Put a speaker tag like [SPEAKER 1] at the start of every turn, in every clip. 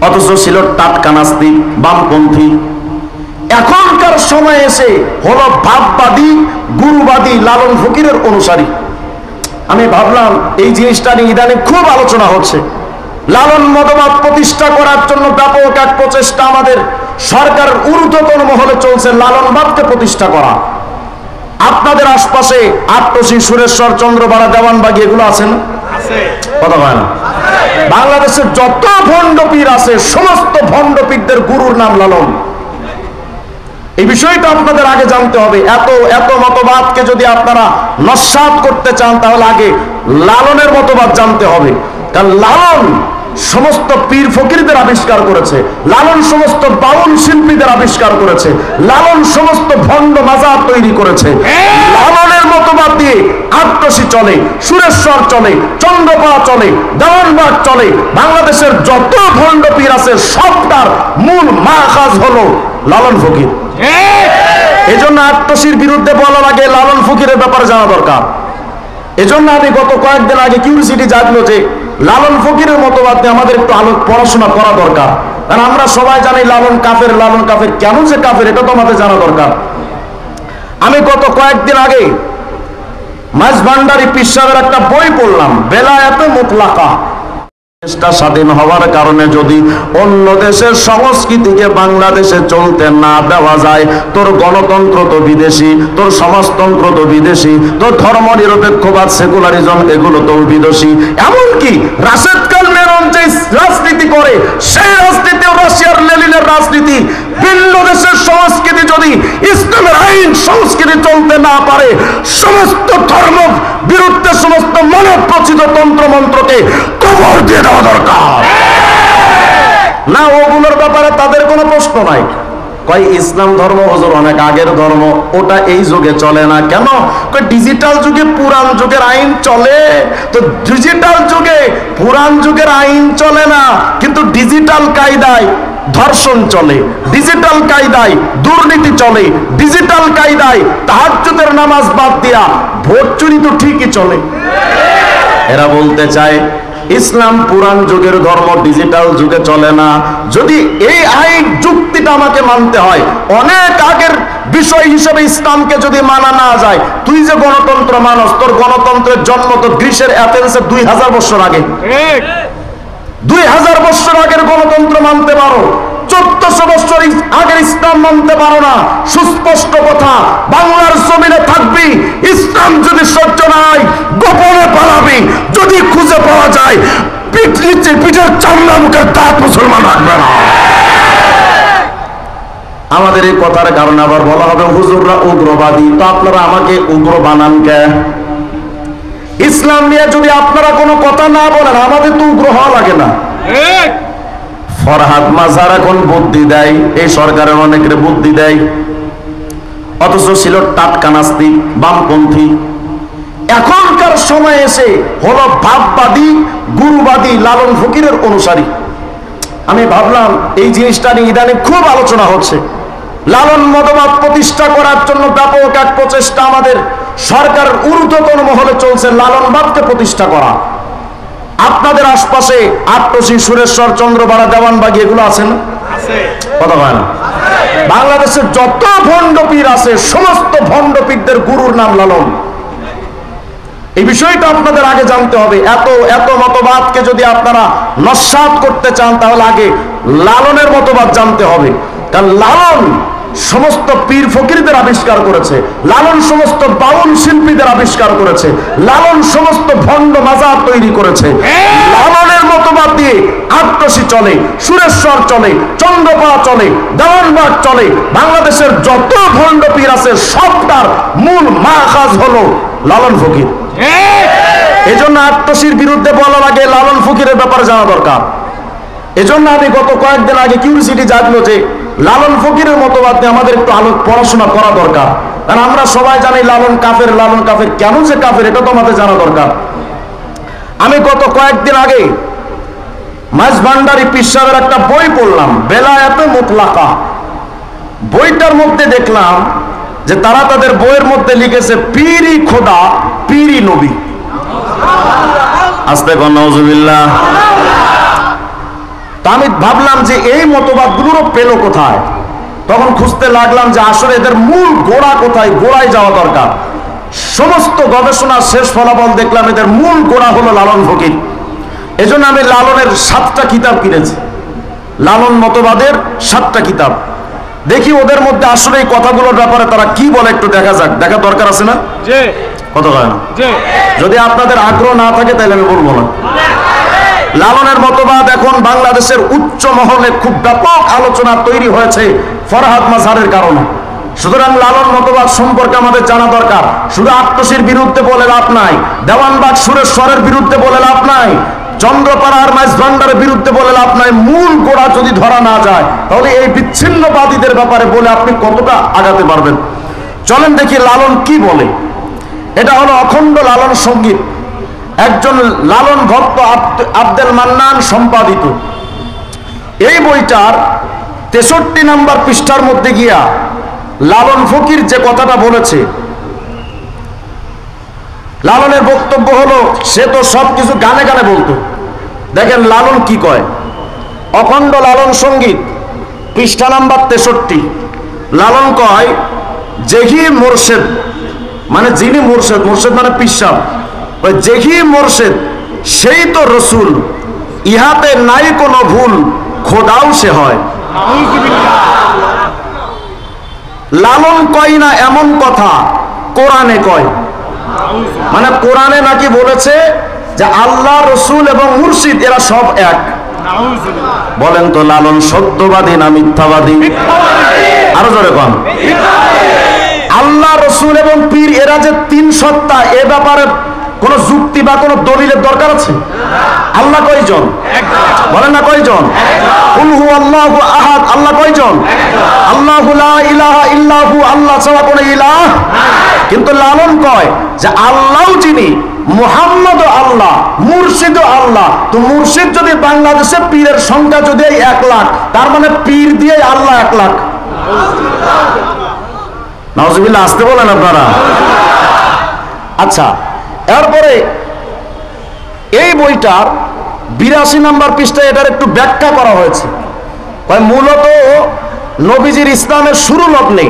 [SPEAKER 1] অথচ ছিল টাটকা নাস্তিক, বামপন্থী। এখনকার সময় এসে হলো ভাববাদী, গুরুবাদী, লালন ফকিরের অনুসারী। আমি ভাবলাম এই জিনিসটা নিয়ে ইদানিং খুব আলোচনা হচ্ছে। লালন মতবাদ প্রতিষ্ঠা করার জন্য ব্যাপক এক প্রচেষ্টা আমাদের সরকারের ঊর্ধ্বতন মহলে চলছে, লালনবাদকে প্রতিষ্ঠা করা। আপনাদের আশপাশে আট্টসী, সুরেশ্বর, চন্দ্রপাড়া, দেওয়ানবাগী এগুলো আছে না? কথা হয় না? বাংলাদেশের যত ভণ্ড পীর আছে সমস্ত ভণ্ড পীরদের গুরুর নাম লালন। এই বিষয়টা আপনাদের আগে জানতে হবে। এত মতবাদকে যদি আপনারা নস্যাৎ করতে চান তাহলে আগে লালনের মতবাদ জানতে হবে। কারণ লালন সমস্ত পীর ফকিরদের আবিষ্কার করেছে, লালন সমস্ত বাউল শিল্পীদের আবিষ্কার করেছে, লালন সমস্ত ভণ্ড মাজার তৈরি করেছে। লালনের মতবাদ দিয়ে আট্টসী চলে, সুরেশ্বর চলে, চন্দ্রপাড়া চলে, দেওয়ানবাগ চলে। বাংলাদেশের যত ভণ্ড পীর আছে সবটার মূল মাখাজ হলো লালন ফকির। এজন্য আট্টসীর বিরুদ্ধে বলা লাগে, লালন ফকিরের ব্যাপারে জানা দরকার। এজন্য আমি গত কয়েকদিন আগে কিউরিসিটি জাগলো যে লালন ফকিরের মতবাদ নিয়ে আমাদের একটু পড়াশোনা করা দরকার। কারণ আমরা সবাই জানি লালন কাফের, লালন কাফের। কেন যে কাফের এটা তো আমাদের জানা দরকার। আমি গত কয়েকদিন আগে মাঝভান্ডারী পীর সাহেবের একটা বই পড়লাম, বেলায়েতে মুতলাকা। দেশটা স্বাধীন হওয়ার কারণে যদি অন্য দেশের সংস্কৃতিকে বাংলাদেশে চলতে না দেওয়া যায়, তোর গণতন্ত্র তো বিদেশি, তোর সমাজতন্ত্র তো বিদেশি, তোর ধর্ম নিরপেক্ষবাদ, সেকুলারিজম এগুলো তো বিদেশি। এমনকি রাশেদ খান মেনন যে রাজনীতি করে সেই রাজনীতিও রাশিয়ার লেনিনের রাজনীতি। ভিন্ন দেশের সংস্কৃতি যদি ইসলামের আইন সংস্কৃতি চলতে না পারে, সমস্ত ধর্ম বিরুদ্ধে সমস্ত মানব প্রচিত তন্ত্র মন্ত্রকে কবর দিয়ে দেওয়া দরকার। না, ওগুলোর ব্যাপারে তাদের কোনো প্রশ্ন নাই। কয় ইসলাম ধর্ম হুজুর অনেক আগের ধর্ম, ওটা এই যুগে চলে না। কেন? কয় ডিজিটাল যুগে পুরান যুগের আইন চলে। তো ডিজিটাল যুগে পুরান যুগের আইন চলে না, কিন্তু ডিজিটাল কায়দায় ধর্ষণ চলে, ডিজিটাল কায়দায় দুর্নীতি চলে, ডিজিটাল কায়দায় তাহাজ্জুদের নামাজ বাদ দিয়া ভোট চুরি তো ঠিকই চলে। এরা বলতে চায় ইসলাম পুরান যুগের ধর্ম, ডিজিটাল যুগে চলে না। যদি এই আইন যুক্তিটা আমাকে মানতে হয়, অনেক আগের বিষয় হিসেবে ইসলামকে যদি মানা না যায়, তুই যে গণতন্ত্র মানস, তোর গণতন্ত্রের জন্ম তো গ্রিসের অ্যাথেন্সে 2000 বছর আগে। 2000 বছর আগের গণতন্ত্র মানতে পারো, 1400 বছর আগের ইসলাম মানতে পারো না। সুস্পষ্ট কথা, বাংলার জমিনে থাকবি, ইসলাম যদি সহ্য নাই গোপনে পালাবি, যদি খুঁজে পাওয়া যায় পিঠের চামড়া মুখের দাঁত মুসলমান রাখবে না। আমাদের এই কথার কারণে আবার বলা হবে হুজুররা উগ্রবাদী। তো আপনারা আমাকে উগ্র বানান কে? ইসলাম নিয়ে যদি আপনারা কোনো কথা না বলেন আমাদের তো উগ্র হওয়া লাগে না। ফরহাদ মাজার এখন বুদ্ধি দেয়, এই সরকারের অনেকের বুদ্ধি দেয়, অথচ ছিল টাটকা নাস্তিক, বামপন্থী। এখনকার সময় এসে হলো ভাববাদী, গুরুবাদী, লালন ফকিরের অনুসারী। আমি ভাবলাম এই জিনিসটা নিয়ে ইদানিং খুব আলোচনা হচ্ছে। লালন মতবাদ প্রতিষ্ঠা করার জন্য ব্যাপক এক প্রচেষ্টা আমাদের সরকারের ঊর্ধ্বতন মহলে চলছে, লালনবাদকে প্রতিষ্ঠা করা। আপনাদের আশপাশে আট্টসী, সুরেশ্বর, চন্দ্রপাড়া, দেওয়ানবাগী এগুলো আছে না? কথা হয় না? বাংলাদেশের যত ভণ্ড পীর আছে সমস্ত ভণ্ড পীরদের গুরুর নাম লালন। এই বিষয়টা আপনাদের আগে জানতে হবে। এত মতবাদকে যদি আপনারা নস্যাৎ করতে চান তাহলে আগে লালনের মতবাদ জানতে হবে। কারণ লালন সমস্ত পীর ফকিরদের আবিষ্কার করেছে, লালন সমস্ত বাউল শিল্পীদের আবিষ্কার করেছে, লালন সমস্ত ভণ্ড মাজার তৈরি করেছে। লালনের মতবাদ দিয়ে আট্টসী চলে, সুরেশ্বর চলে, চন্দ্রপাড়া চলে, দেওয়ানবাগ চলে। বাংলাদেশের যত ভণ্ড পীর আছে সবটার মূল মাখাজ হলো লালন ফকির। এজন্য আট্টসীর বিরুদ্ধে বলা লাগে, লালন ফকিরের ব্যাপারে জানা দরকার। এজন্য আমি গত কয়েকদিন আগে কিউরিসিটি জাগলো যে লালন ফকিরের মতবাদ নিয়ে আমাদের একটু পড়াশোনা করা দরকার। কারণ আমরা সবাই জানি লালন কাফের, লালন কাফের। কেন যে কাফের এটা তো আমাদের জানা দরকার। আমি গত কয়েকদিন আগে মাঝভান্ডারী পীর সাহেবের একটা বই পড়লাম, বেলায়েতে মুতলাকা। বইটার মধ্যে দেখলাম যে তারা তাদের বইয়ের মধ্যে লিখেছে পীরি খোদা, পীরি নবী। আস্তে কর নাউজুবিল্লাহ। তা আমি ভাবলাম যে এই মতবাদগুলোরও পেল কোথায়। তখন খুঁজতে লাগলাম যে আসলে এদের মূল গোড়া কোথায়, গোড়ায় যাওয়া দরকার। সমস্ত গবেষণা শেষ ফলাফল দেখলাম এদের মূল গোড়া হলো লালন ফকির। এজন্য আমি লালনের 7টা কিতাব কিনেছি, লালন মতবাদের 7টা কিতাব। দেখি ওদের মধ্যে আসলে এই কথাগুলোর ব্যাপারে তারা কি বলে, একটু দেখা যাক। দেখা দরকার আছে না? কথা হয় না? যদি আপনাদের আগ্রহ না থাকে তাহলে আমি বলবো না। লালনের মতবাদ এখন বাংলাদেশের উচ্চ মহলে খুব ব্যাপক আলোচনা তৈরি হয়েছে ফরহাদ মাযহারের কারণে। সুতরাং লালন মতবাদ সম্পর্কে আমাদের জানা দরকার। শুধু আত্মসীর বিরুদ্ধে বলে লাভ নাই, দেওয়ানবাগ সুরেশ্বরের বিরুদ্ধে বলে লাভ নাই, চন্দ্রপাড়ার মাইজভান্ডারের বিরুদ্ধে বলে লাভ নাই। মূল গোড়া যদি ধরা না যায় তাহলে এই বিচ্ছিন্নবাদীদের ব্যাপারে বলে আপনি কতটা আগাতে পারবেন। চলেন দেখি লালন কি বলে। এটা হলো অখণ্ড লালন সঙ্গীত, একজন লালন ভক্ত আব্দুল মান্নান সম্পাদিত। এই বইটার 63 নম্বর পৃষ্ঠার মধ্যে গিয়া লালন ফকির যে কথাটা বলেছে, লালনের বক্তব্য হলো সে তো সবকিছু গানে গানে বলতো। দেখেন লালন কি কয়। অখণ্ড লালন সঙ্গীত পৃষ্ঠা নাম্বার 63। লালন কয়, যেহি মোরশেদ মানে যিনি মোরশেদ, মোরশেদ মানে পিসাব, যেহি মোরশেদ সেই তো রসুল, ইহাতে নাই কোনো ভুল, খোদাও সে হয়। লালন কয় না এমন কথা কোরআনে কয়, মানে কোরআনে নাকি বলেছে যে আল্লাহ, রসুল এবং মুর্শিদ এরা সব এক। বলেন তো লালন সত্যবাদী না মিথ্যাবাদী? আরো জোরে কন। আল্লাহ, রসুল এবং পীর এরা যে 3 সত্তা, এ ব্যাপারে কোন যুক্তি বা কোন দলিলের দরকার আছে? আল্লাহ কয়জন? বলেন না কয়জন? কুল হু আল্লাহু আহাদ, আল্লাহ কয়জন? আল্লাহু লা ইলাহা ইল্লাহু, আল্লাহ ছাড়া কোনো ইলাহ। কিন্তু লালন কয় যে আল্লাহও যিনি, মুহাম্মদ আল্লাহ, মুর্শিদ আল্লাহ। তো মুর্শিদ যদি বাংলাদেশে পীরের সংখ্যা যদি 1 লাখ, তার মানে পীর দিয়ে আল্লাহ 1 লাখ। নাউজুবিল্লাহ, আসতে বলেন আপনারা। আচ্ছা, এরপরে এই বইটার 82 নম্বর পৃষ্ঠায় এটার একটু ব্যাখ্যা করা হয়েছে। মূলত নবীজির ইসলামের শুরু লগ্নে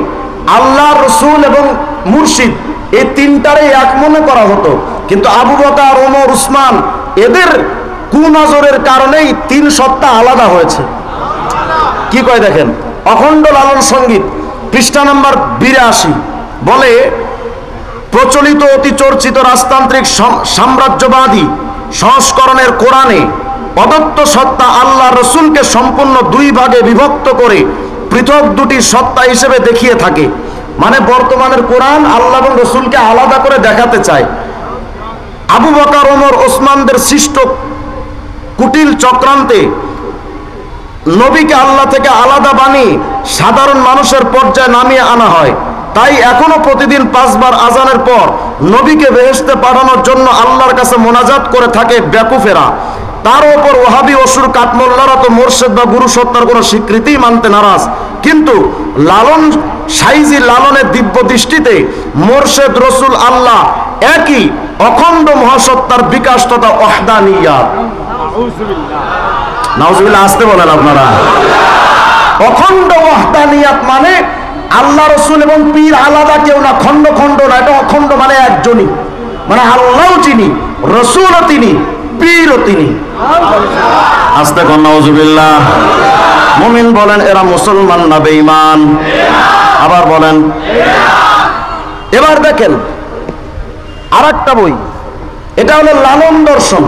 [SPEAKER 1] আল্লাহ, রসুল এবং মুর্শিদ এই 3টারই এক মনে করা হতো, কিন্তু আবু বকর, ওমর, উসমান এদের কুনজরের কারণেই 3 সত্তা আলাদা হয়েছে। কি কয় দেখেন, অখণ্ড লালন সঙ্গীত পৃষ্ঠা নাম্বার 82 বলে, প্রচলিত অতি চর্চিত রাজতান্ত্রিক সাম্রাজ্যবাদী সংস্করণের কোরআনে প্রদত্ত সত্তা আল্লাহ, রসুলকে সম্পূর্ণ 2 ভাগে বিভক্ত করে পৃথক 2টি সত্তা হিসেবে দেখিয়ে থাকে। মানে বর্তমানের কোরআন আল্লাহ এবং রসুলকে আলাদা করে দেখাতে চায়। আবু বকর, ওমর, ওসমানদের সৃষ্ট কুটিল চক্রান্তে নবীকে আল্লাহ থেকে আলাদা বানিয়ে সাধারণ মানুষের পর্যায়ে নামিয়ে আনা হয়। তাই এখনো প্রতিদিন 5 বার আজানের পর নবীকে বেহেশতে পাঠানোর জন্য আল্লাহর কাছে মোনাজাত করে থাকে বেকুফেরা। তার উপর ওহাবি অসুর কাঠমোল্লারা তো মোর্শেদ বা গুরু সত্তার কোনো স্বীকৃতি মানতে নারাজ। কিন্তু লালন সাইজি লালনের দিব্য দৃষ্টিতে মোর্শেদ, রসুল, আল্লাহ একই অখণ্ড মহাসত্তার বিকাশ তথা ওয়াহদানিয়াত। নাউজুবিল্লাহ, আসতে বলেন আপনারা। অখণ্ড ওয়াহদানিয়াত মানে আল্লাহ, রসুল এবং পীর আলাদা কেউ না, খণ্ড খণ্ড না, এটা অখণ্ড মানে একজনই। মানে আল্লাহও তিনি, রসুলও তিনি, পীরও তিনি। আস্তে কর নাউজুবিল্লাহ। মুমিন বলেন এরা মুসলমান না বেঈমান? আবার বলেন। এবার দেখেন আরেকটা বই, এটা হলো লালন দর্শন।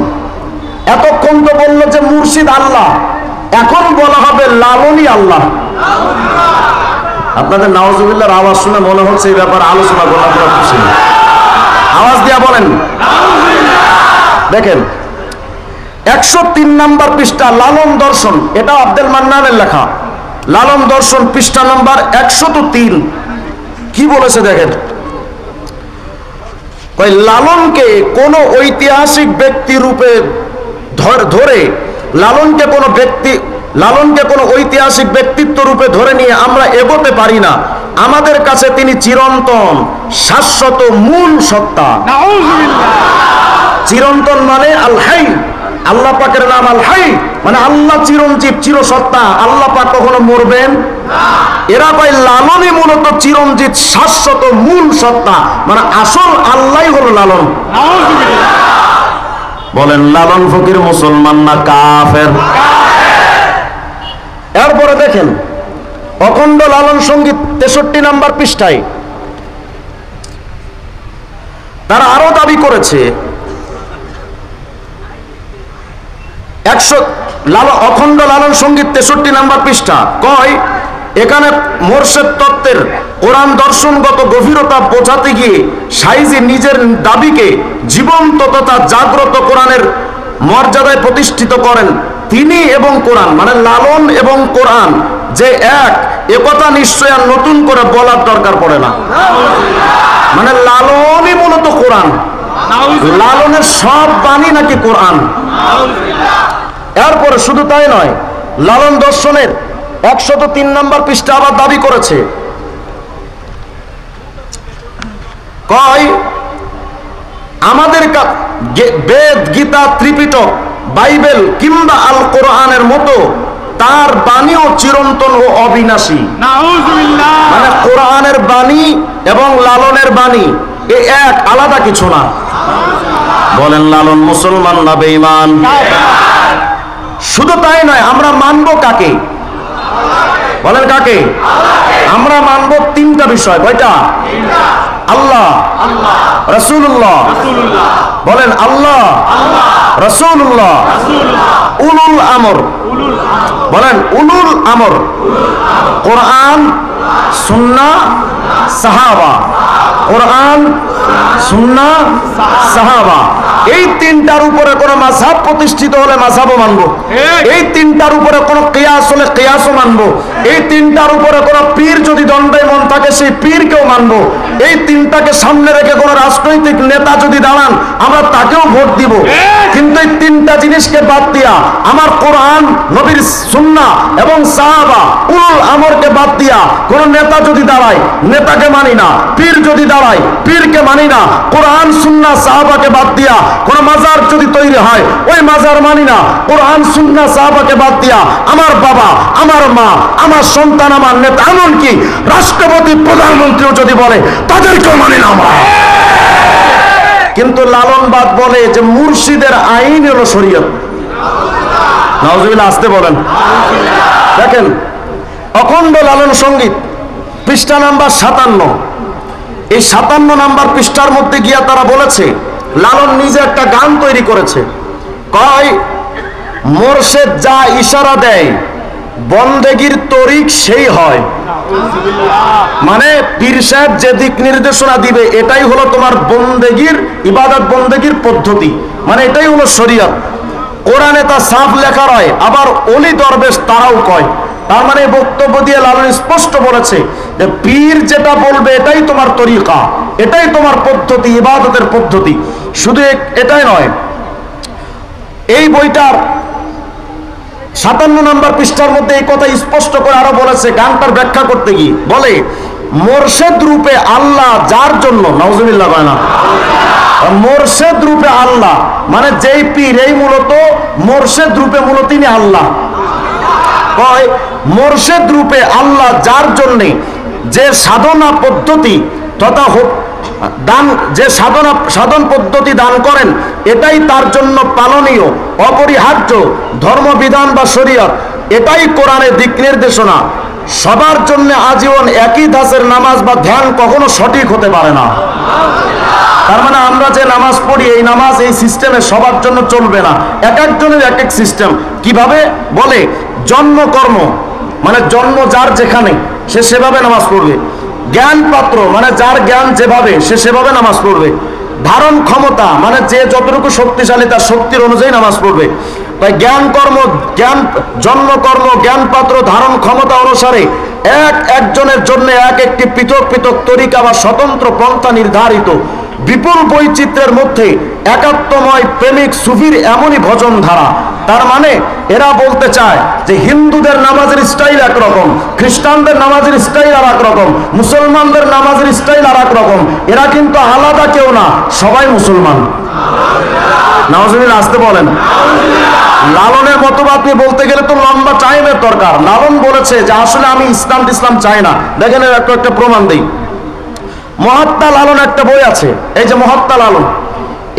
[SPEAKER 1] এতক্ষণ তো বললো যে মুর্শিদ আল্লাহ, এখন বলা হবে লালনই আল্লাহ। আপনাদের নাউজুবিল্লাহর আওয়াজ শুনে মনে হচ্ছে এই ব্যাপারে আলোচনা করা আপনারা খুশি। আওয়াজ দিয়া বলেন। দেখেন 103 নম্বর পৃষ্ঠা লালন দর্শন, এটা আব্দুল মান্নানের লেখা। লালন দর্শন পৃষ্ঠা নাম্বার 103 কি বলেছে দেখেন। লালনকে কোন ঐতিহাসিক ব্যক্তি রূপে ধরে লালনকে কোনো ঐতিহাসিক ব্যক্তিত্ব রূপে ধরে নিয়ে আমরা এগোতে পারি না। আমাদের কাছে তিনি চিরন্তন, শাশ্বত, মূল সত্তা। চিরন্তন মানে আল হাই, আল্লাহ পাকের নাম আল হাই, মানে আল্লাহ চিরঞ্জীব, চিরসত্তা, আল্লাহ পাক কখনো মরবেন না। এরা কয় লালনই মূলত চিরঞ্জীব, শাশ্বত, মূল সত্তা, মানে আসল আল্লাহই হলো লালন। বলেন লালন ফকির মুসলমান না কাফের? এরপরে দেখেন অখণ্ড লালন সঙ্গীত 63 নম্বর পৃষ্ঠায় তারা আরো দাবি করেছে অখণ্ড লালন সঙ্গীত 63 নম্বর পৃষ্ঠা কয় এখানে মোরশেদ তত্ত্বের কোরআন দর্শনগত গভীরতা বোঝাতে গিয়ে সাইজি নিজের দাবিকে জীবন্ত তথা জাগ্রত কোরআনের মর্যাদায় প্রতিষ্ঠিত করেন। তিনি এবং কোরআন, মানে লালন এবং কোরআন যে এক, একথা নিশ্চয় আর নতুন করে বলার দরকার পড়ে না। মানে লালনই মূলত কোরআন, লালনের সব বাণী নাকি কোরআন। এরপরে শুধু তাই নয়, লালন দর্শনের 103 নম্বর পৃষ্ঠা আবার দাবি করেছে, কয় আমাদের বেদ, গীতা, ত্রিপিটক, বাইবেল কিংবা আল কোরআনের মতো তার বাণীও চিরন্তন ও অবিনাশী। মানে কোরআনের বাণী এবং লালনের বাণী এ এক, আলাদা কিছু না। বলেন লালন মুসলমান না বেঈমান? শুধু তাই নয়, আমরা মানব কাকে? বলেন কাকে? আমরা মানব তিনটা বিষয়। কয়টা? আল্লাহ, রাসূলুল্লাহ। বলেন আল্লাহ, রাসূলুল্লাহ, উলুল আমর। বলেন উলুল আমর, কোরআন, সুন্নাহ, সাহাবা। কোরআন, সুন্নাহ, সাহাবা। এই তিনটার উপরে কোন মাযহাব প্রতিষ্ঠিত হলে মাযহাবও মানবো। এই তিনটার উপরে কোন কিয়াস হলে কিয়াসও মানবো। এই তিনটার উপরে কোন পীর যদি দণ্ডায়মান থাকে সেই পীরকেও মানবো। এই তিনটাকে সামনে রেখে কোন রাজনৈতিক নেতা যদি দাঁড়ান আমরা তাকেও ভোট দিব। কিন্তু এই তিনটা জিনিসকে বাদ দিয়া, আমার কোরআন, নবীর সুন্নাহ এবং সাহাবা, উলুল আমরকে বাদ দিয়া কোন নেতা যদি দাঁড়ায় নেতাকে মানি না, পীর যদি দাঁড়ায় পীরকে মানি না, কোরআন, সুন্নাহ, সাহাবাকে বাদ দিয়া কোন মাজার যদি তৈরি হয় ওই মাজার মানি না। কোরআন, সুন্নাহ, সাহাবাকে বাদ দিয়া আমার বাবা, আমার মা, আমার সন্তান, আমার নেতা, এমনকি রাষ্ট্রপতি, প্রধানমন্ত্রীও যদি বলে তাদেরকেও মানি না আমরা। কিন্তু লালনবাদ বলে যে মুর্শিদের আইন হলো শরীয়ত। নাউজুবিল্লাহ, আসতে বলেন। দেখেন অখণ্ড লালন সঙ্গীত পৃষ্ঠা নাম্বার 57, এই 57 নাম্বার পৃষ্ঠার মধ্যে গিয়া তারা বলেছে, লালন নিজে একটা গান তৈরি করেছে, কয় মোরশেদ যা ইশারা দেয় বন্দেগীর তরিক সেই হয়। মানে পীর সাহেব যে দিক নির্দেশনা দিবে এটাই হলো তোমার বন্দেগীর, ইবাদত বন্দেগীর পদ্ধতি, মানে এটাই হলো শরীয়ত। কোরআনে তা সাফ লেখা রয়, আবার ওলি দরবেশ তারাও কয়। তার মানে বক্তব্য দিয়ে লালন স্পষ্ট বলেছে যে পীর যেটা বলবে এটাই তোমার তরিকা, এটাই তোমার পদ্ধতি, ইবাদতের পদ্ধতি। শুধু এটাই নয়, এই বইটার 57 নম্বর পৃষ্ঠার মধ্যে এই কথা স্পষ্ট করে আরো বলেছে, গানটার ব্যাখ্যা করতে গিয়ে বলে মোরশেদ রূপে আল্লাহ যার জন্য, নাউজুবিল্লাহ কয় না, মোরশেদ রূপে আল্লাহ মানে যেই পীর এই মূলত মোরশেদ রূপে মূলত তিনি আল্লাহ। কয় মোরশেদ রূপে আল্লাহ যার জন্য যে সাধনা পদ্ধতি তথা দান, যে সাধন পদ্ধতি দান করেন এটাই তার জন্য পালনীয়, অপরিহার্য ধর্মবিধান বা শরীয়ত। এটাই কোরআনের দিক নির্দেশনা। সবার জন্য আজীবন একই ধাঁচের নামাজ বা ধ্যান কখনো সঠিক হতে পারে না। তার মানে আমরা যে নামাজ পড়ি এই নামাজ এই সিস্টেমে সবার জন্য চলবে না, এক একজনের এক এক সিস্টেম। কিভাবে বলে, জন্ম কর্ম মানে জন্ম যার যেখানে সে সেভাবে নামাজ পড়বে। জ্ঞান পাত্র মানে যার জ্ঞান যেভাবে সে সেভাবে নামাজ পড়বে। ধারণ ক্ষমতা মানে যে যতটুকু শক্তিশালী তার শক্তির অনুযায়ী নামাজ পড়বে। তাই জ্ঞান কর্ম, জন্ম কর্ম, জ্ঞান পাত্র, ধারণ ক্ষমতা অনুসারে এক একজনের জন্য এক একটি পৃথক পৃথক তরিকা বা স্বতন্ত্র পন্থা নির্ধারিত। বিপুল বৈচিত্র্যের মধ্যে একাত্মময় প্রেমিক সুফির এমনই ভজন ধারা। তার মানে এরা বলতে চায় যে হিন্দুদের নামাজের স্টাইল একরকম, খ্রিস্টানদের নামাজের স্টাইল আর এক রকম, মুসলমানদের নামাজের স্টাইল আর এক রকম। এরা কিন্তু আলাদা কেউ না, সবাই মুসলমান। নাউজুবিল্লাহ, আসতে বলেন। লালনের মতবাদ নিয়ে বলতে গেলে তো লম্বা টাইমের দরকার। লালন বলেছে যে আসলে আমি ইসলাম চাই না। দেখেন একটা প্রমাণ দিই। মহাত্মা লালন একটা বই আছে, এই যে মহাত্মা লালন,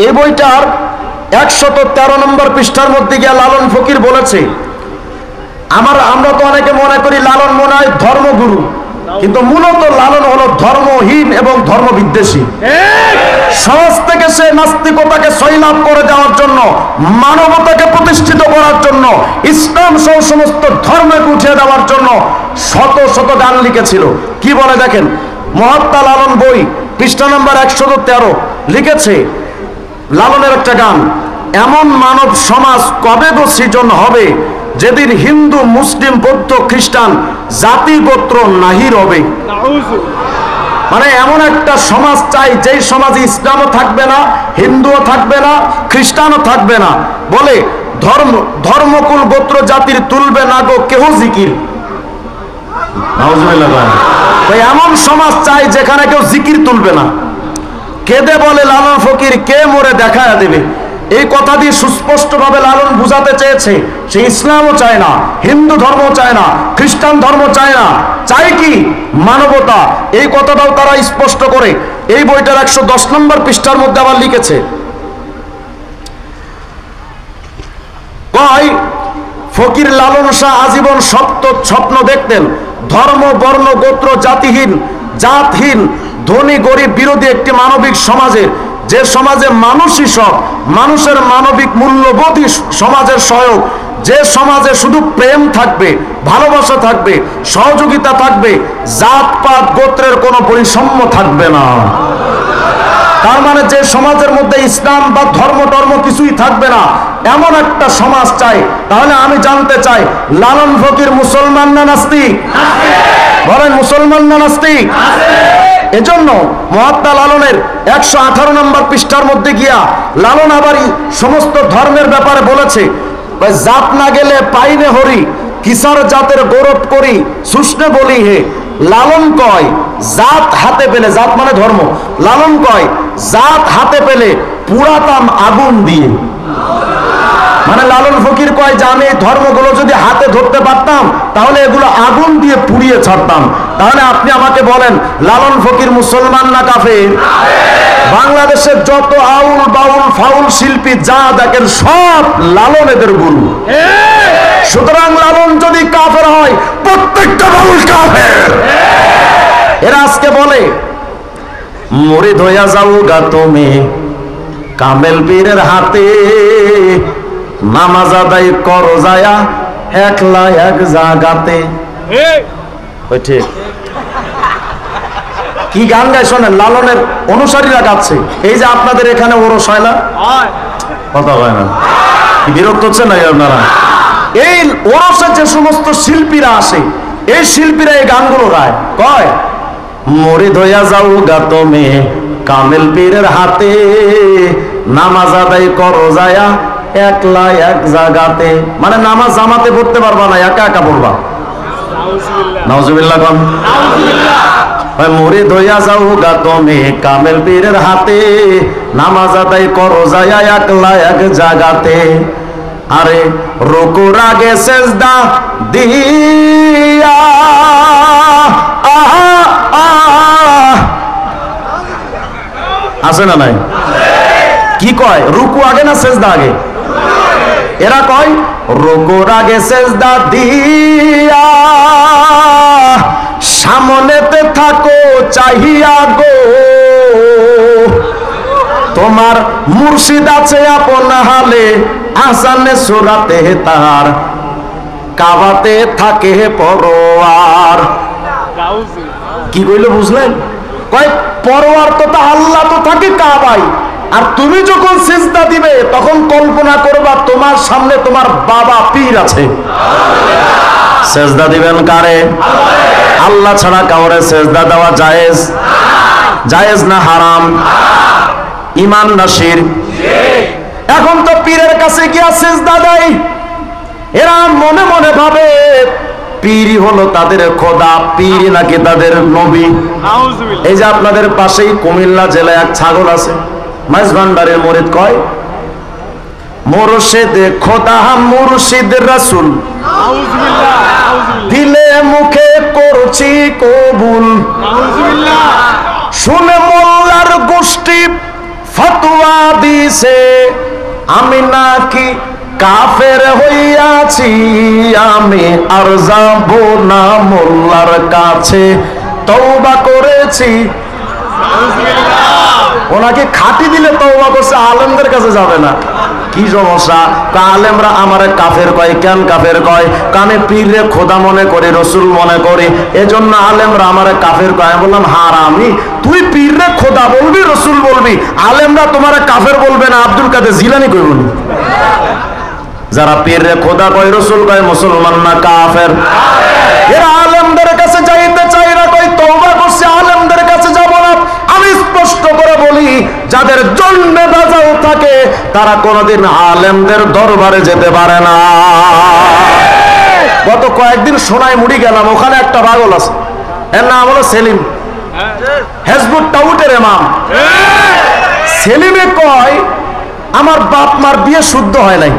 [SPEAKER 1] এই বইটার 113 নম্বর পৃষ্ঠার মধ্যে গিয়ে লালন ফকির বলেছে, আমরা তো অনেকে মনে করি লালন মনে হয় ধর্মগুরু, কিন্তু মূলত লালন হলো ধর্মহীন এবং ধর্মবিদ্বেষী। সমাজ থেকে সে নাস্তিকতাকে সৈলাভ করে দেওয়ার জন্য, মানবতাকে প্রতিষ্ঠিত করার জন্য, ইসলাম সহ সমস্ত ধর্মকে উঠিয়ে দেওয়ার জন্য শত শত গান লিখেছিল। কি বলে দেখেন, মহাত্মা লালন বই পৃষ্ঠা নম্বর 113 লিখেছে লালনের একটা গান, এমন মানব সমাজ কবে গো সৃজন হবে, যেদিন হিন্দু মুসলিম বৌদ্ধ খ্রিস্টান জাতি গোত্র নাহি রবে। মানে এমন একটা সমাজ চাই যেই সমাজে ইসলামও থাকবে না, হিন্দুও থাকবে না, খ্রিস্টানও থাকবে না। বলে ধর্মকুল গোত্র জাতির তুলবে না গো কেহ জিকির। এমন সমাজ চাই যেখানে কেউ জিকির তুলবে না। কেঁদে বলে লালন ফকির, কে মরে দেখায়া দেবে। এই কথা দিয়ে সুস্পষ্ট ভাবে লালন বুঝাতে চেয়েছে সে ইসলামও চায় না, হিন্দু ধর্ম চায় না, খ্রিস্টান ধর্ম চায় না, চায় কি মানবতা। এই কথাটাও তারা স্পষ্ট করে এই বইটার 110 নম্বর পৃষ্ঠার মধ্যে আবার লিখেছে। কয় ফকির লালন শাহ আজীবন স্বপ্ন দেখতেন ধর্ম বর্ণ গোত্র জাতহীন ধনী গরিব বিরোধী একটি মানবিক সমাজে, যে সমাজে মানুষই সব, মানুষের মানবিক মূল্যবোধই সমাজের সহায়ক, যে সমাজে শুধু প্রেম থাকবে, ভালোবাসা থাকবে, সহযোগিতা থাকবে, জাতপাত গোত্রের কোনো বৈষম্য থাকবে না। তার মানে যে সমাজের মধ্যে ইসলাম বা ধর্ম কিছুই থাকবে না, এমন একটা সমাজ চাই। তাহলে আমি জানতে চাই লালন ফকির মুসলমান না নাস্তিক? বলেন মুসলমান না নাস্তিক? এজন্য মহাত্মা লালনের 118 নম্বর পৃষ্ঠার মধ্যে গিয়া লালন আবার সমস্ত ধর্মের ব্যাপারে বলেছে, জাত না গেলে পাইনে হরি, কিসার জাতের গৌরব করি সুষ্ণে বলি হে। লালন কয় জাত হাতে পেলে, জাত মানে ধর্ম, লালন কয় জাত হাতে পেলে পুরাতাম আগুন দিয়ে। মানে লালন ফকির কয় যে আমি এই ধর্মগুলো যদি হাতে ধরতে পারতাম তাহলে এগুলো আগুন দিয়ে পুড়িয়ে ছাড়তাম। তাহলে আপনি আমাকে বলেন লালন ফকির মুসলমান না কাফের? বাংলাদেশের যত আউল বাউল ফাউল শিল্পী যা দেখেন সব লালন এদের গুরু। সুতরাং লালন যদি কাফের হয় প্রত্যেকটা বাউল কাফের। এরা আজকে বলে মুরিদ হইয়া যাও গা তুমি কামেল পীরের হাতে, নামাজ আদায় করো যায়া একলা এক জাগাতে। ঠিক কি গান গায় শোনেন, লালনের অনুসারীরা গাচ্ছে। এই যে আপনাদের এখানে ওরস হয় না, কথা হয় না, বিরক্ত হচ্ছে না আপনারা? এই ওরসে যে সমস্ত শিল্পীরা আসে, এই শিল্পীরা এই গানগুলো গায়। কয় মুরিদ হইয়া যাও গা তুমি কামেল পীরের হাতে, নামাজ আদায় করো যায়া একলা এক জাগাতে। মানে নামাজ জামাতে পড়তে পারবা না, একা একা পড়বা। নাউজুবিল্লাহ কোন মুরিদ হইয়া যাও গা তুমি কামেল পীরের হাতে, নামাজ আদায় করো যায়া একলা এক জাগাতে। আরে রুকুর আগে সেজদা দিয়া আছে না নাই? কি কয় রুকু আগে না সেজদা আগে? এরা কয় রুকুর আগে সেজদা দিয়া সামনেতে থাকো চাহিয়া গো, তোমার মুর্শিদ আছে আপন হালে, আসানে সুরাতে তার কাবাতে থাকে পরোয়ার। কি কইলো বুঝলেন? কয় পরোয়ার তো আল্লাহ তো থাকে কাবাই, আর তুমি যখন সিজদা দিবে তখন কল্পনা করবা তোমার সামনে তোমার বাবা পীর আছে। সিজদা দিবেন কারে? আল্লাহ ছাড়া কাউরে সিজদা দেওয়া জায়েজ? জায়েজ না হারাম? ঈমান না শিরক? এখন তো পীরের কাছে গিয়া সিজদা দেয়। এরা মনে মনে ভাবে পীরই হলো তাদের খোদা, পীরই নাকি তাদের নবী। এই যে আপনাদের পাশেই কুমিল্লা জেলায় এক ছাগল আছে, মাইজ ভান্ডারের মুরিদ কয়, মুর্শিদ খোদা মুর্শিদ রাসূল, দিলে মুখে করছি কবুল, শুনে মোল্লার গোষ্ঠী ফতোয়া দিছে আমি নাকি কাফের হইয়াছি, আমি আর যাব না মোল্লার কাছে, তওবা করেছি। ওনাকে খাটি দিলে তওবা করছে, আলেমদের কাছে যাবে না। কি সমস্যা? আলেমরা আমারে কাফের কয়। কেন কাফের কয়? কানে পীরে খোদা মনে করি, রসুল মনে করি, এজন্য আলেমরা আমারে কাফের কয়। আমি বললাম হারামি, তুই পীরে খোদা বলবি, রসুল বলবি, আলেমরা তোমারে কাফের বলবে না, আব্দুল কাদের জিলানী কইব না। যারা পীরে খোদা কয়, রসুল কয়, মুসলমান না কাফের। এরা আলেমদের কাছে যাইতে চাই না, কই তওবা করছে, আলেমদের কাছে যাব না। আমি স্পষ্ট করে বলি, যাদের জন্মে বাজাও থাকে তারা কোনোদিন আলেমদের দরবারে যেতে পারে না। গত কয়েকদিন সোনাই মুড়ি গেলাম, ওখানে একটা পাগল আছে, এর নাম হলো সেলিম, হেজবুত তাউটের ইমাম। সেলিমে কয় আমার বাপ মার বিয়ে শুদ্ধ হয় নাই।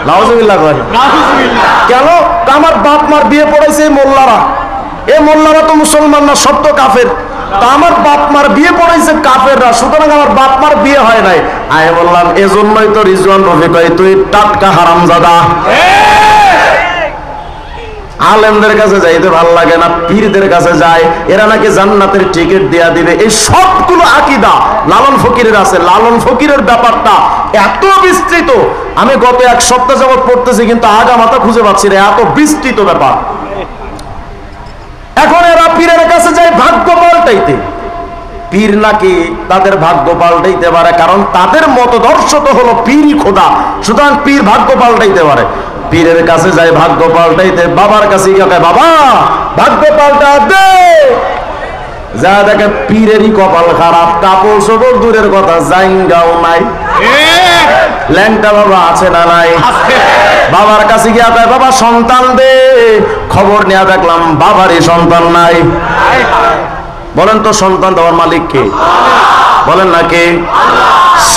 [SPEAKER 1] নাউজুবিল্লাহ কয় কেন? আমার বাপ মার বিয়ে পড়াইছে এই মোল্লারা, এই মোল্লারা তো মুসলমান না, সব তো কাফের। তা আমার বাপ মার বিয়ে পড়াইছে কাফেররা, সুতরাং আমার বাপ মার বিয়ে হয় নাই। আমি বললাম এজন্যই তো রিজওয়ান রফিক কয় তুই টাটকা হারামজাদা। আলেমদের কাছে যাইতে ভালো লাগে না, পীরদের কাছে যায়, এরা নাকি জান্নাতের টিকিট দেয়া দিবে। এই সবগুলো আকীদা লালন ফকিরের আছে। লালন ফকিরের ব্যাপারটা এত বিস্তৃত, আমি গত এক সপ্তাহ যাবত পড়তেছি কিন্তু আগা মাথা খুঁজে পাচ্ছি না, এত বিস্তৃত ব্যাপার। এখন এরা পীরের কাছে যায় ভাগ্য পাল্টাইতে। পীর নাকি তাদের ভাগ্য পাল্টাইতে পারে, কারণ তাদের মতদর্শ তো হলো পীরই খোদা, সুতরাং পীর ভাগ্য পাল্টাইতে পারে। পীরের কাছে যায় ভাগ্য পাল্টাইতে, বাবার কাছে গিয়ে কয় বাবা ভাগ্য পাল্টা দে। যা দেখে পীরেরই কপাল খারাপ, কাপড় চোপড় দূরের কথা, জাইঙ্গাও নাই, ল্যাংটা বাবা আছে না নাই। বাবার কাছে গিয়া কয় বাবা সন্তান দে, খবর নিয়ে দেখলাম বাবারই সন্তান নাই। বলেন তো সন্তান দেওয়ার মালিক কে? বলেন না কে?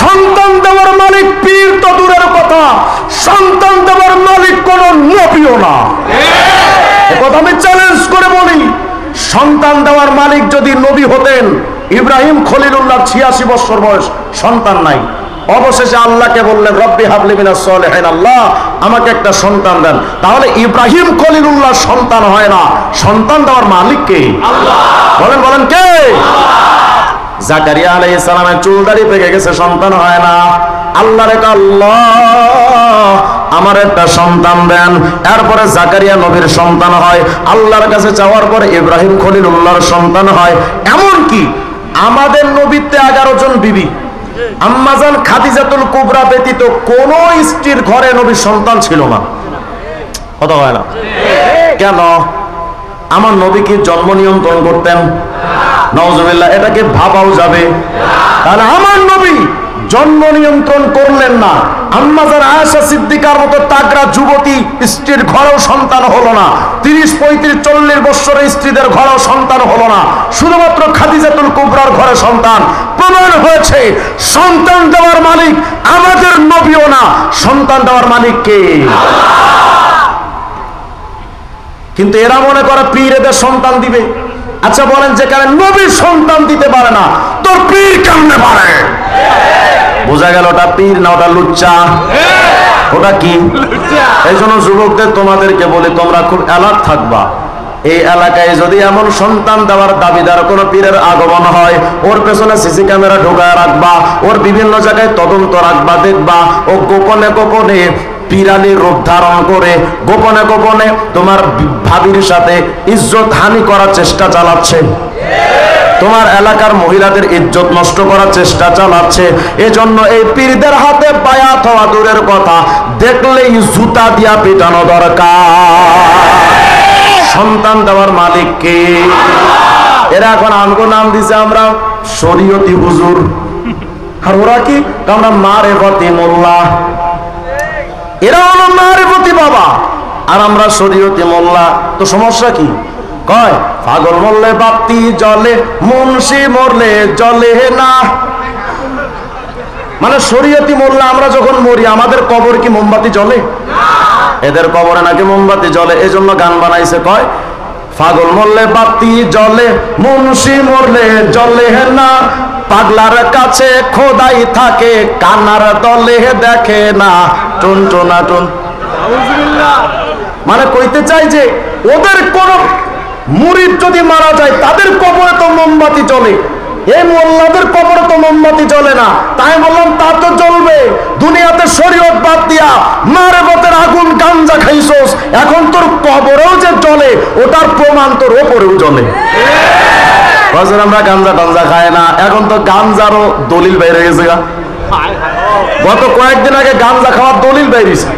[SPEAKER 1] সন্তান দেওয়ার মালিক পীর তো দূরের কথা, সন্তান দেওয়ার মালিক কোন নবীও না। কথা আমি চ্যালেঞ্জ করে বলি, সন্তান দেওয়ার মালিক যদি নবী হতেন, ইব্রাহিম খলিলুল্লাহ 86 বছর বয়স, সন্তান নাই, অবশেষে আল্লাহকে বললেন রব্বি হাবলি মিনাস সলিহিন, আল্লাহ আমাকে একটা সন্তান দেন। তাহলে ইব্রাহিম খলিলুল্লাহ সন্তান হয় না, সন্তান দেওয়ার মালিক কে? আল্লাহ। বলেন বলেন কে? জাকারিয়া আলাইহিস সালামের চুল দাড়ি পেকে গেছে, সন্তান হয় না, আল্লাহ রে আল্লাহ আমার একটা সন্তান দেন। এরপরে জাকারিয়া নবীর সন্তান হয়, আল্লাহর কাছে চাওয়ার পরে ইব্রাহিম খলিলুল্লাহর সন্তান হয়। এমন কি আমাদের নবীতে 11 জন বিবি, আম্মাজান খাদিজাতুল কুবরা ব্যতীত কোন স্ত্রীর ঘরে নবীর সন্তান ছিল না। কথা হয় না কেন? আমার নবী কি জন্ম নিয়ন্ত্রণ করতেন? নাউজুবিল্লাহ, এটাকে ভাবাও যাবে। তাহলে আমার নবী জন্ম নিয়ন্ত্রণ করলেন না, আম্মাজান আয়েশা সিদ্দিকার মতো তাগড়া যুবতী স্ত্রীর ঘরেও সন্তান হলো না, 30, 35, 40 বছরের স্ত্রীদের ঘরেও সন্তান হলো না, শুধুমাত্র খাদিজাতুল কুবরার ঘরে সন্তান। প্রমাণ হয়েছে সন্তান দেওয়ার মালিক আমাদের নবীও না, সন্তান দেওয়ার মালিক কে? কিন্তু এরা মনে করে পীর এদের সন্তান দিবে। আচ্ছা বলেন, যেখানে নবীর সন্তান দিতে পারে না, তোর পীর কেমনে পারে? বোঝা গেল ওটা পীর না, ওটা লুচ্চা। ওটা কি? এই জন্য যুবকদের তোমাদেরকে বলি, তোমরা খুব অ্যালার্ট থাকবা। এই এলাকায় যদি এমন সন্তান দেওয়ার দাবিদার কোন পীরের আগমন হয়, ওর পেছনে সিসি ক্যামেরা ঢোকায় রাখবা, ওর বিভিন্ন জায়গায় তদন্ত রাখবা, দেখবা ও গোপনে গোপনে পিরালি রূপ ধারণ করে গোপনে গোপনে তোমার ভাবির সাথে ইজ্জত হানি করার চেষ্টা চালাচ্ছে, তোমার এলাকার মহিলাদের ইজ্জত নষ্ট করার চেষ্টা চালাচ্ছে। এজন্য এই পীরদের হাতে বায়াত হওয়া দূরের কথা, দেখলেই জুতা দিয়া পিটানো দরকার। সন্তান দেওয়ার মালিক কে? এরা এখন আমগো নাম দিছে আমরা শরীয়তি হুজুর, আর ওরা কি? আমরা মারেফতি মোল্লা। এরা হলো মারেফতি বাবা, আর আমরা শরীয়তি মোল্লা। তো সমস্যা কি? কয় পাগল মরলে বাতি জ্বলে, মুন্সি মরলে জ্বলে না, মানে শরীয়তি মোল্লা আমরা যখন মরি আমাদের কবর কি মোমবাতি জ্বলে? এদের কবরে নাকি মোমবাতি জ্বলে। এজন্য গান বানাইছে, কয় পাগল মরলে বাতি জ্বলে, মুন্সি মরলে জ্বলে না, পাগলার কাছে খোদাই থাকে, কান্নার দলে দেখে না, টুন টুনা টুন। মানে কইতে চাই যে ওদের কোন মুরিদ যদি মারা যায় তাদের কবরে তো মোমবাতি জ্বলে, এই মোল্লাদের কবরে তো মোমবাতি জ্বলে না। তাই বললাম তা তো জ্বলবে। দুনিয়াতে শরীয়ত বাদ দিয়া মারেবতের আগুন গাঞ্জা খাইছস, এখন তোর কবরেও যে জ্বলে ওটার প্রমাণ তোর ওপরেও জ্বলে। বছর আমরা গাঞ্জা টাঞ্জা খাই না, এখন তো গাঞ্জারও দলিল বাইরে গেছে। গত কয়েকদিন আগে গাঞ্জা খাওয়ার দলিল বাইরেছে।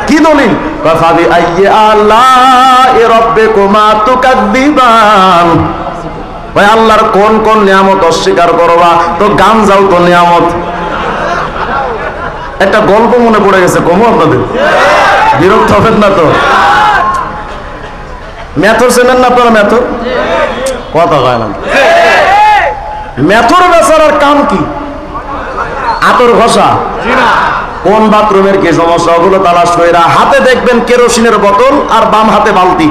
[SPEAKER 1] কি দলিল? ফাবি আইয়ে আল্লাহ রাব্বিকুমা তুকাদ্দিবান। ভাই আল্লাহর কোন কোন নিয়ামত অস্বীকার করবা? তো গাঞ্জাও তো নিয়ামত। একটা গল্প মনে পড়ে গেছে, কমু আপনাদের, বিরক্ত হবেন না তো? মেথর চেনেন না আপনারা? মেথর কথা কয় না। মেথর বেচারার কাম কি? আতর ঘষা। কোন বাথরুমের কি সমস্যা ওগুলো তালাশ কইরা হাতে দেখবেন কেরোসিনের বোতল আর বাম হাতে বালতি।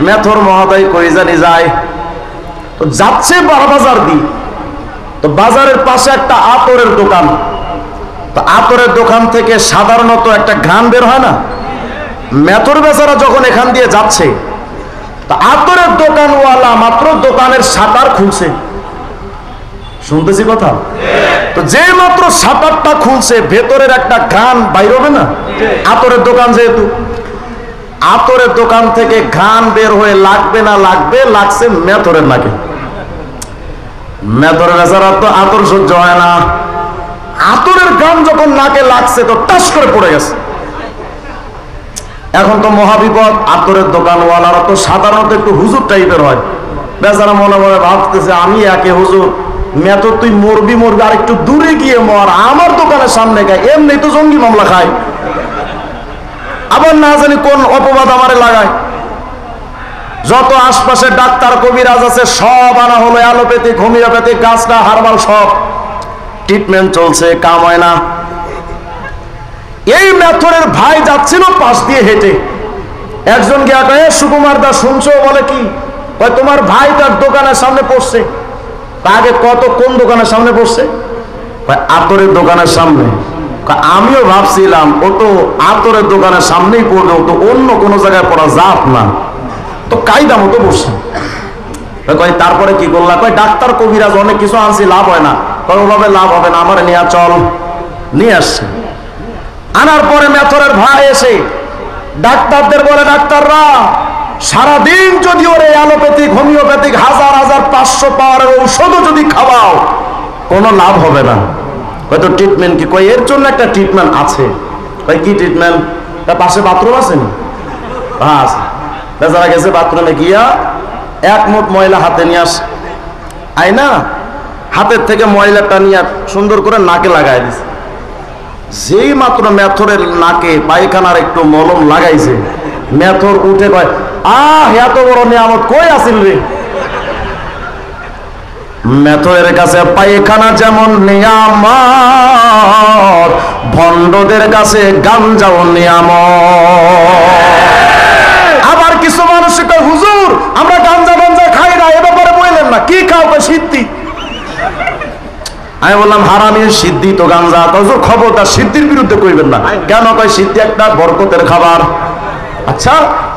[SPEAKER 1] মেথর মহোদয় কই জানি যায়, তো যাচ্ছে বাজার দি, তো বাজারের পাশে একটা আতরের দোকান। তো আতরের দোকান থেকে সাধারণত একটা ঘ্রাণ বের হয় না। মেথর বেচারা যখন এখান দিয়ে যাচ্ছে, তো আতরের দোকানওয়ালা মাত্র দোকানের শাটার খুলছে। শুনতেছি কথা? তো যে মাত্র শাটারটা খুলছে ভেতরের একটা ঘ্রাণ বাইর হবে না? আতরের দোকান যেহেতু, আতরের দোকান থেকে ঘ্রাণ বের হয়ে লাগবে না লাগবে, লাগছে মেথরের নাকে। মেথরের বেচারা তো আতর সহ্য হয় না, আতরের ঘ্রাণ যখন নাকে লাগছে তো টাস করে পড়ে গেছে। এখন তো মহাবিপদ। আতরের দোকানওয়ালারা তো সাধারণত একটু হুজুর টাইপের হয়। বেচারা মনে মনে ভাবতেছে, আমি একে হুজুর, মেথর তুই মরবি মরবি, আর একটু দূরে গিয়ে মর, আমার দোকানের সামনে খায়, এমনি তো জঙ্গি মামলা খায়, আবার না জানি কোন অপবাদ আমারে লাগায়। যত আশপাশে ডাক্তার কবিরাজ আছে সব আনা হলো, অ্যালোপ্যাথিক, হোমিওপ্যাথিক, গাছটা হারবাল সব ট্রিটমেন্ট চলছে, কাম হয় না। এই মেথরের ভাই যাচ্ছিল পাশ দিয়ে হেঁটে, একজন গিয়া কয়ে, সুকুমার দা শুনছো? বলে কি? কয় তোমার ভাই তার দোকানের সামনে পড়ছে। আগে কত কোন দোকানের সামনে পড়ছে? আতরের দোকানের সামনে। আমিও ভাবছিলাম ও তো আতরের দোকানের সামনেই পড়বে, ও তো অন্য কোনো জায়গায় পড়া যাত না, তো কায়দা মতো বসছে। কয় তারপরে কি করলা? কয় ডাক্তার কবিরাজ অনেক কিছু আনছি, লাভ হয় না। কয় ওভাবে লাভ হবে না, আমার নিয়ে চল। নিয়ে আসছে। আনার পরে মেথরের ভাই এসে ডাক্তারদের বলে, ডাক্তাররা সারাদিন যদি ওরে অ্যালোপ্যাথিক, হোমিওপ্যাথিক, হাজার হাজার 500 পাওয়ারের ঔষধও যদি খাওয়াও কোনো লাভ হবে না। হয়তো ট্রিটমেন্ট কি? কয় এর জন্য একটা ট্রিটমেন্ট আছে। কয় কি ট্রিটমেন্ট? তার পাশে বাথরুম আছে না? বাস বেচারা গেছে বাথরুমে গিয়া এক মুঠ ময়লা হাতে নিয়ে আস, আয়না হাতের থেকে ময়লাটা নিয়ে সুন্দর করে নাকে লাগাই দিছে। যেই মাত্র মেথরের নাকে পায়খানার একটু মলম লাগাইছে, মেথর উঠে কয়, আহ এত বড় নিয়ামত কই আসিল রে। মেথরের কাছে পায়খানা যেমন নিয়ামত, ভণ্ডদের কাছে গাঞ্জাও নিয়ামত। আবার কিছু মানুষ কয়, হুজুর আমরা গাঞ্জা গাঞ্জা খাই না, এ ব্যাপারে বললেন না। কি খাও? কয় সিদ্ধি। আমি বললাম হারামির সিদ্ধি তো গাঞ্জা। হুজুর খবরদার সিদ্ধির বিরুদ্ধে কইবেন না। কেন? কয় সিদ্ধি একটা বরকতের খাবার। আচ্ছা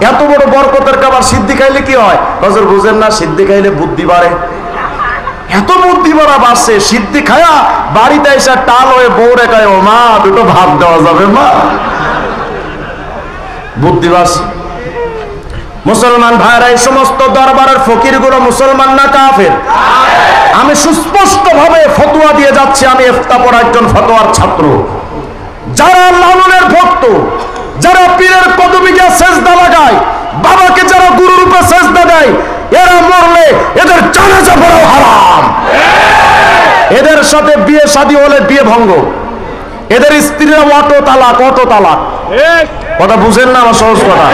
[SPEAKER 1] এত বড় বরকতের খাবার সিদ্ধি খাইলে কি হয়? হুজুর বুঝেন না, সিদ্ধি খাইলে বুদ্ধি বাড়ে। এত বুদ্ধি বাড়া বাড়ছে, সিদ্ধি খায়া বাড়িতে এসে টাল হয়ে বউরে কয়, ও মা দুটো ভাত দেওয়া যাবে মা? বুদ্ধি বাড়ছে। মুসলমান ভাইরা, এই সমস্ত দরবারের ফকিরগুলো মুসলমান না কাফের? আমি সুস্পষ্ট ভাবে ফতোয়া দিয়ে যাচ্ছি, আমি ইফতা পড়া একজন ফতোয়ার ছাত্র। যারা লালনের ভক্ত, যারা পীরের কদমে গিয়ে সেজদা লাগায়, বাবাকে যারা গুরু রূপে সেজদা দেয়, এরা মরলে এদের জানাজা পড়াও হারাম। এদের সাথে বিয়ে শাদী হলে বিয়ে ভঙ্গ, এদের স্ত্রীরা অটো তালাক, অটো তালাক। কথা বুঝেন না? আমার সহজ কথা,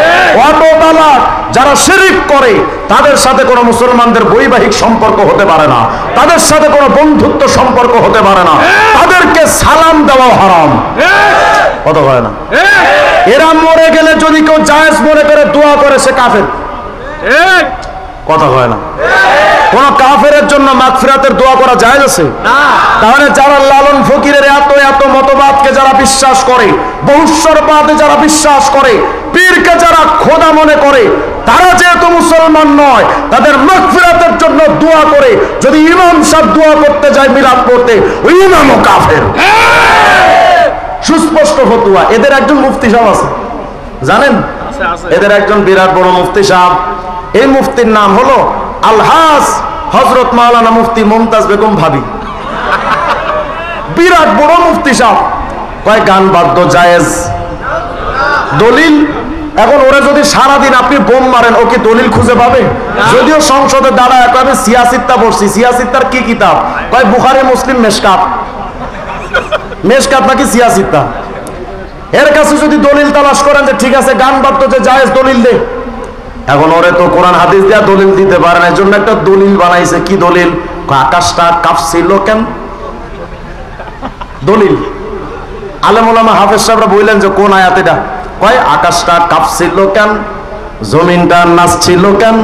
[SPEAKER 1] অটো তালাক। যারা শিরক করে তাদের সাথে কোনো মুসলমানদের বৈবাহিক সম্পর্ক হতে পারে না, তাদের সাথে কোনো বন্ধুত্ব সম্পর্ক হতে পারে না, তাদেরকে সালাম দেওয়া হারাম। কত হয় না? এরা মরে গেলে যদি কেউ জায়েজ মনে করে দোয়া করে সে কাফের। কথা হয় না? কোন কাফেরের জন্য মাগফিরাতের দোয়া করা জায়েজ আছে? তাহলে যারা লালন ফকিরের এত এত মতবাদকে যারা বিশ্বাস করে, বহুশ্বরবাদে যারা বিশ্বাস করে, পীরকে যারা খোদা মনে করে, তারা যেহেতু মুসলমান নয়, তাদের মাগফিরাতের জন্য দোয়া করে যদি ইমাম সাহেব দোয়া করতে যায় মিলাদ পড়তে, ওই ইমামও কাফের। সুস্পষ্ট ফতোয়া। এদের একজন মুফতি সাহেব আছে, জানেন? এদের একজন বিরাট বড় মুফতি সাহেব। এই মুফতির নাম হলো আলহাজ হযরত মাওলানা মুফতি মুমতাজ বেগম ভাবি। বিরাট বড় মুফতি সাহেব। কয় গান বাদ্য জায়েজ, দলিল। এখন ওরা যদি সারাদিন আপনি বোম মারেন, ও কি দলিল খুঁজে পাবে? যদিও সংসদে দাঁড়ায় আমি সিয়াসিত্তা পড়ছি। সিয়াসিত্তার কি কিতাব? কয় বুখারী মুসলিম মেশকাত। মেশকাত নাকি সিয়াসিত্তা? এর কাছে যদি দলিল তালাশ করেন যে ঠিক আছে গান বাদ্য যে জায়েজ, দলিল দে। এখন ওরে তো কোরআন হাদিস দিয়া দলিল দিতে পারে না, এর জন্য একটা দলিল বানাইছে। কি দলিল? আকাশটা কাঁপছিল কেন? দলিল। আলেম ওলামা হাফেজ সাহেবরা বললেন যে কোন আয়াত এটা? কয় আকাশটা কাঁপছিল কেন, জমিনটা নাচছিল কেন,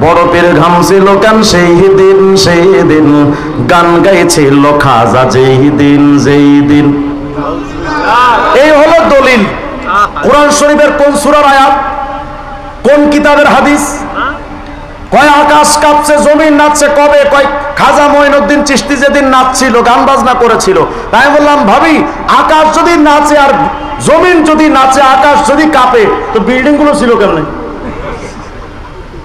[SPEAKER 1] বরফের ঘামছিল কেন, সেই দিন গান গাইছিল খাজা যেই দিন। এই হলো দলিল। কোরআন শরীফের কোন সূরার আয়াত, কোন কিতাবের হাদিস? কয় আকাশ কাঁপছে, জমিন নাচছে। কবে? কয় খাজা মঈনুদ্দিন চিশতি যেদিন নাচছিল, গান বাজনা করেছিল। তাই বললাম ভাবি, আকাশ যদি নাচে আর জমিন যদি নাচে, আকাশ যদি কাঁপে, তো বিল্ডিং গুলো ছিল কেমনে?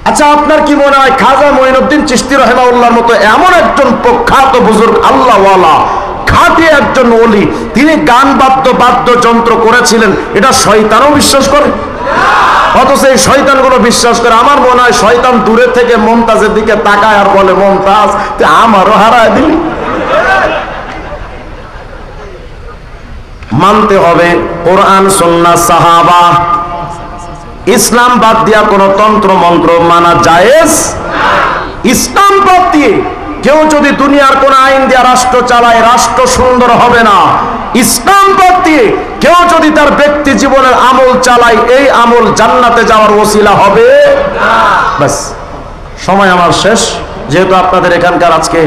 [SPEAKER 1] আচ্ছা, আপনার কি মনে হয় খাজা মঈনুদ্দিন চিশতি রাহিমাহুল্লাহর মতো এমন একজন প্রখ্যাত বুজুর্গ আল্লাহওয়ালা খাঁটি একজন ওলি, তিনি গান বাদ্যযন্ত্র করেছিলেন, এটা শয়তানও বিশ্বাস করে? অথচ এই শয়তানগুলো বিশ্বাস করে। আমার মনে হয় শয়তান দূরে থেকে মমতাজের দিকে তাকায় আর বলে, মমতাজ তুই আমারও হারায় দিলি। মানতে হবে কোরআন সুন্নাহ সাহাবা। ইসলাম বাদ দিয়া কোন তন্ত্র মন্ত্র মানা জায়েজ। ইসলাম বাদ দিয়ে কেউ যদি দুনিয়ার কোন আইন দিয়া রাষ্ট্র চালায়, রাষ্ট্র সুন্দর হবে না। ইসলাম বাদ দিয়ে কেউ যদি তার ব্যক্তি জীবনের আমল চালায়, এই আমল জান্নাতে যাওয়ার ওসিলা হবে না। বাস, সময় আমার শেষ। যেহেতু আপনাদের এখানকার আজকে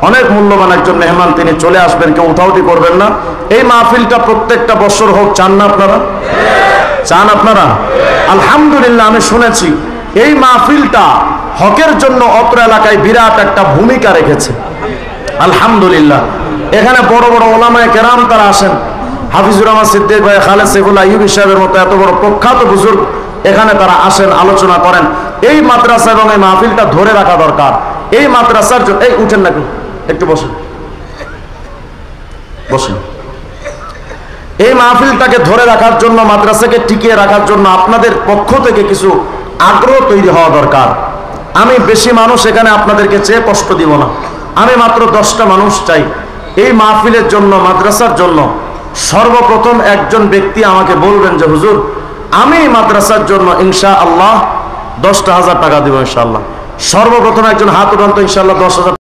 [SPEAKER 1] অনেক মূল্যবান একজন মেহমান, তিনি চলে আসবেন, কেউ উঠাউটি করবেন না। এই মাহফিলটা প্রত্যেকটা বছর হোক, চান না আপনারা? চান আপনারা? আলহামদুলিল্লাহ, আমি শুনেছি এই মাহফিলটা হকের জন্য অত্র এলাকায় বিরাট একটা ভূমিকা রেখেছে। আলহামদুলিল্লাহ, এখানে বড় বড় ওলামায়ে কেরাম তারা আসেন। হাফিজুর রহমান সিদ্দিক ভাই, খালেদ সাইফুল্লাহ আইয়ুবী সাহেবের মতো এত বড় প্রখ্যাত বুজুর্গ এখানে তারা আসেন, আলোচনা করেন। এই মাদ্রাসা এবং এই মাহফিলটা ধরে রাখা দরকার। এই মাদ্রাসার জন্য, এই উঠেন নাকি, একটু বসেন বসেন। এই মাহফিলটাকে ধরে রাখার জন্য, মাদ্রাসাকে টিকিয়ে রাখার জন্য আপনাদের পক্ষ থেকে কিছু আগ্রহ তৈরি হওয়া দরকার। আমি বেশি মানুষ এখানে আপনাদেরকে চেয়ে কষ্ট দিব না। আমি মাত্র 10টা মানুষ চাই এই মাহফিলের জন্য, মাদ্রাসার জন্য। সর্বপ্রথম একজন ব্যক্তি আমাকে বলবেন যে হুজুর, আমি মাদ্রাসার জন্য ইনশাআল্লাহ 10,000 টাকা দিব ইনশাআল্লাহ। সর্বপ্রথম একজন হাত উঠান তো, ইনশাআল্লাহ 10,000